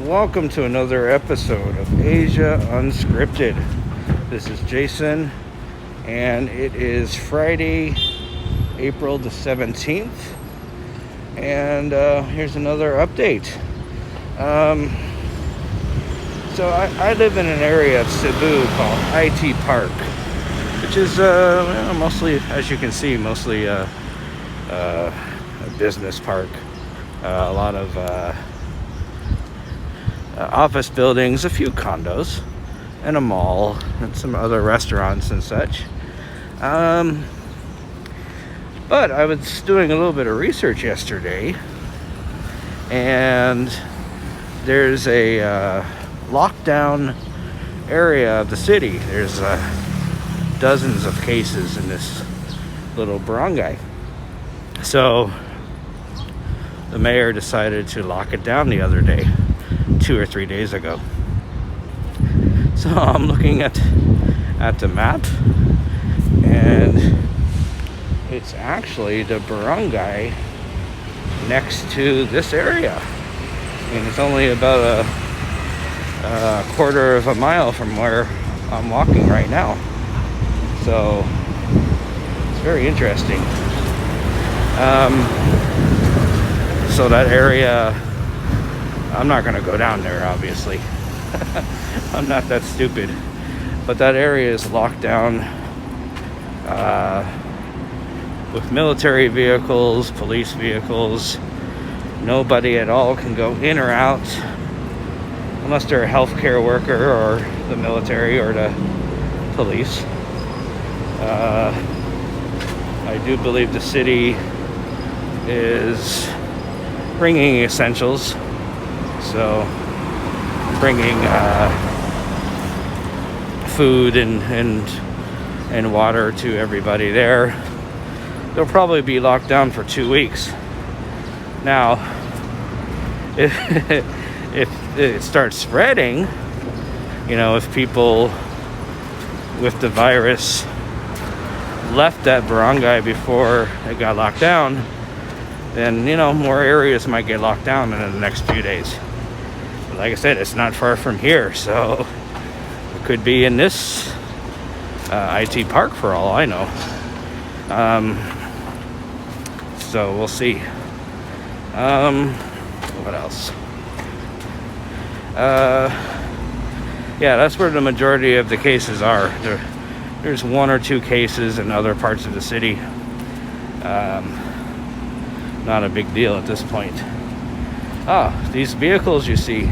Welcome to another episode of Asia Unscripted. This is Jason, and it is Friday, April the 17th, and here's another update. So I live in an area of Cebu called IT Park, which is mostly, as you can see, mostly a business park. A lot of office buildings, a few condos, and a mall, and some other restaurants and such. But I was doing a little bit of research yesterday, and there's a lockdown area of the city. There's dozens of cases in this little barangay. So the mayor decided to lock it down the other day, 2 or 3 days ago. So I'm looking at the map, and it's actually the barangay next to this area. And it's only about a quarter of a mile from where I'm walking right now. So it's very interesting. So that area, I'm not going to go down there, obviously. I'm not that stupid. But that area is locked down with military vehicles, police vehicles. Nobody at all can go in or out unless they're a healthcare worker or the military or the police. I do believe the city is bringing essentials, so bringing food and water to everybody there. They'll probably be locked down for 2 weeks. Now, if it starts spreading, if people with the virus left that barangay before it got locked down, then more areas might get locked down in the next few days. But like I said, it's not far from here, so it could be in this IT Park for all I know. So we'll see. What else? Yeah, that's where the majority of the cases are. There's 1 or 2 cases in other parts of the city. Not a big deal at this point. These vehicles you see,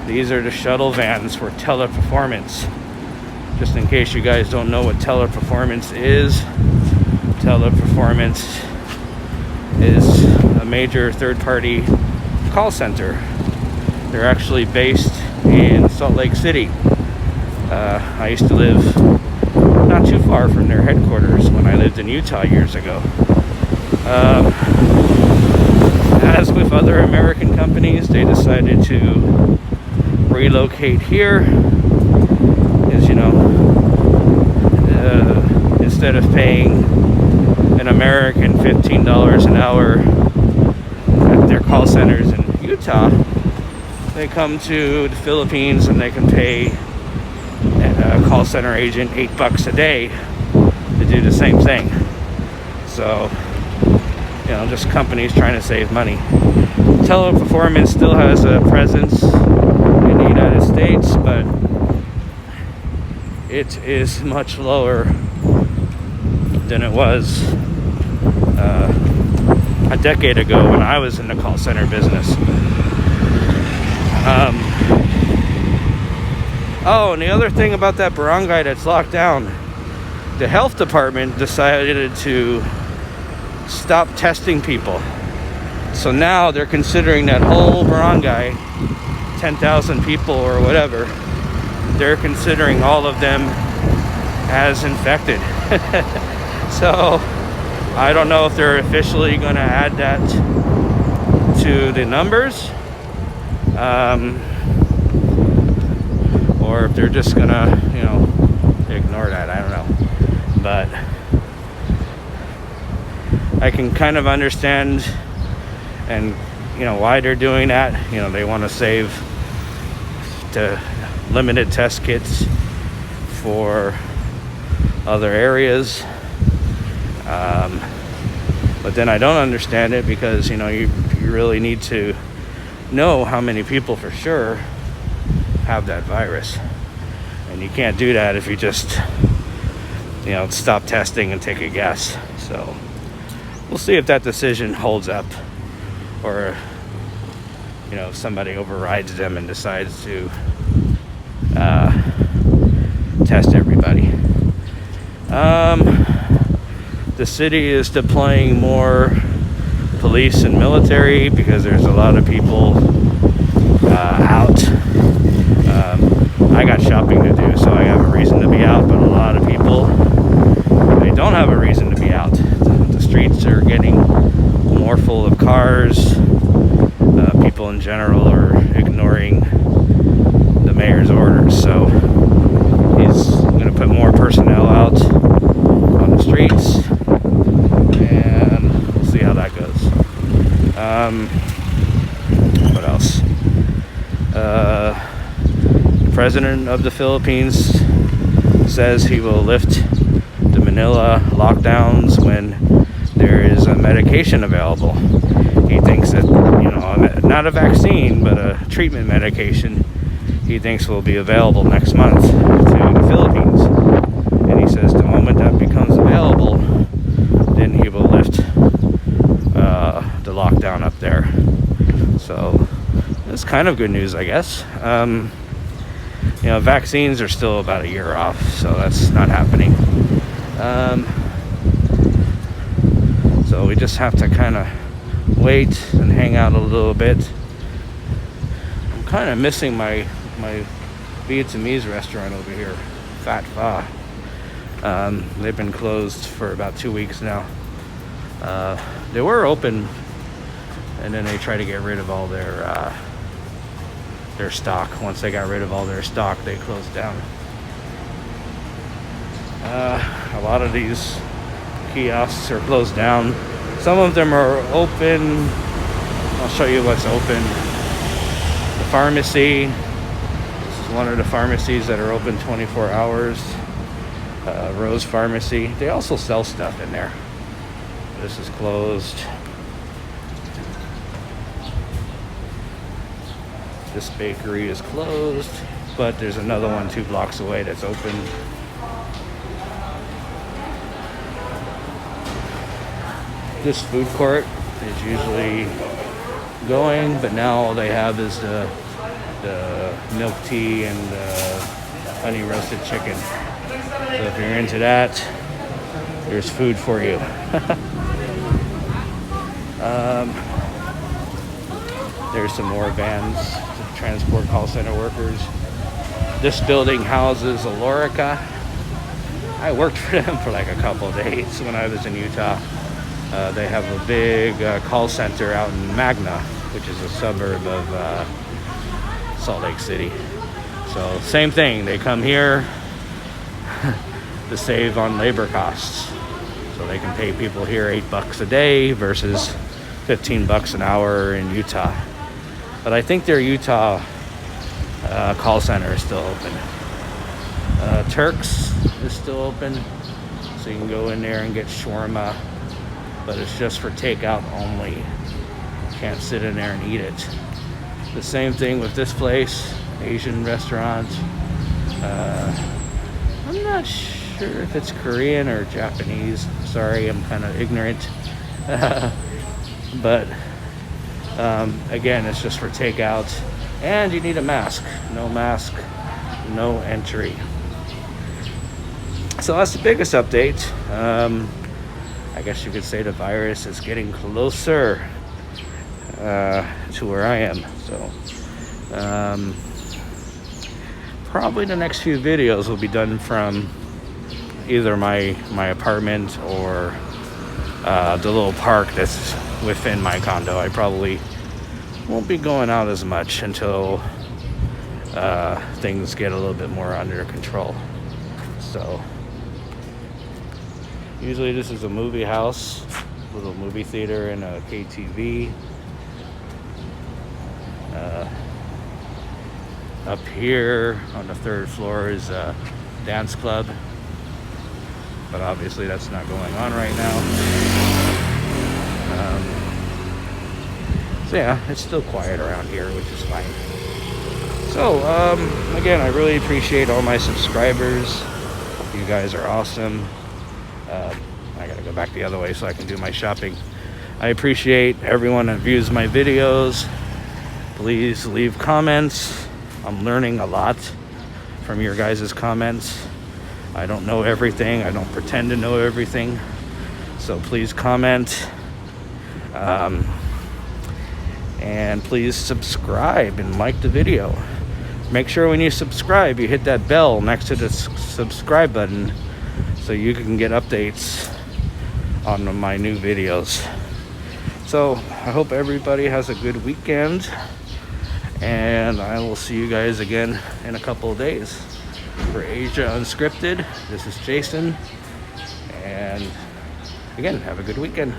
these are the shuttle vans for Teleperformance. Just in case you guys don't know what Teleperformance is, Teleperformance is a major third-party call center. They're actually based in Salt Lake City. I used to live not too far from their headquarters when I lived in Utah years ago. As with other American companies, they decided to relocate here. As instead of paying an American $15 an hour at their call centers in Utah, they come to the Philippines and they can pay a call center agent $8 a day to do the same thing. So, just companies trying to save money. Teleperformance still has a presence in the United States, but it is much lower than it was a decade ago when I was in the call center business. And the other thing about that barangay that's locked down, the health department decided to stop testing people. So now they're considering that whole barangay, 10,000 people or whatever, they're considering all of them as infected. So I don't know if they're officially going to add that to the numbers, or if they're just going to, ignore that. I don't know. But I can kind of understand and why they're doing that. They want to save the limited test kits for other areas. But then I don't understand it because, you really need to know how many people for sure have that virus. And you can't do that if you just, stop testing and take a guess. So we'll see if that decision holds up, or, if somebody overrides them and decides to test everybody. The city is deploying more police and military because there's a lot of people out. I got shopping to do, so I have a reason to be out, but a lot of people, they don't have a reason to be out. The streets are getting more full of cars. People in general are ignoring the mayor's orders, so he's going to put more personnel out on the streets, and we'll see how that goes. What else? The president of the Philippines says he will lift the Manila lockdowns when there is a medication available. He thinks that, not a vaccine, but a treatment medication, he thinks will be available next month to the Philippines. And he says the moment that becomes available, then he will lift the lockdown up there. So it's kind of good news, I guess. Vaccines are still about a year off, so that's not happening. So we just have to kind of wait and hang out a little bit. I'm kind of missing my Vietnamese restaurant over here, Fat Pha. They've been closed for about 2 weeks now. They were open, and then they try to get rid of all their stock. Once they got rid of all their stock, they closed down. A lot of these kiosks are closed down. Some of them are open. I'll show you what's open. The pharmacy. This is one of the pharmacies that are open 24 hours. Rose Pharmacy. They also sell stuff in there. This is closed. This bakery is closed, but there's another one 2 blocks away that's open. This food court is usually going, but now all they have is the milk tea and the honey roasted chicken. So if you're into that, there's food for you. There's some more vans to transport call center workers. This building houses Alorica. I worked for them for like a couple of days when I was in Utah. They have a big call center out in Magna, which is a suburb of Salt Lake City. So same thing, they come here to save on labor costs. So they can pay people here $8 a day versus $15 an hour in Utah. But I think their Utah call center is still open. Turks is still open, so you can go in there and get shawarma, but it's just for takeout only. Can't sit in there and eat it. The same thing with this place, Asian restaurant. I'm not sure if it's Korean or Japanese. Sorry, I'm kind of ignorant. But again, it's just for takeout, and you need a mask. No mask, no entry. So that's the biggest update. I guess you could say the virus is getting closer to where I am. So probably the next few videos will be done from either my apartment or the little park that's within my condo. I probably won't be going out as much until things get a little bit more under control. So usually this is a movie house, little movie theater and a KTV. Up here on the 3rd floor is a dance club, but obviously that's not going on right now. So yeah, it's still quiet around here, which is fine. So again, I really appreciate all my subscribers. You guys are awesome. I gotta go back the other way so I can do my shopping. I appreciate everyone that views my videos. Please leave comments. I'm learning a lot from your guys' comments. I don't know everything. I don't pretend to know everything. So please comment. And please subscribe and like the video. Make sure when you subscribe, you hit that bell next to the subscribe button so you can get updates on my new videos. So I hope everybody has a good weekend, and I will see you guys again in a couple of days. For Asia Unscripted, this is Jason, and again, have a good weekend.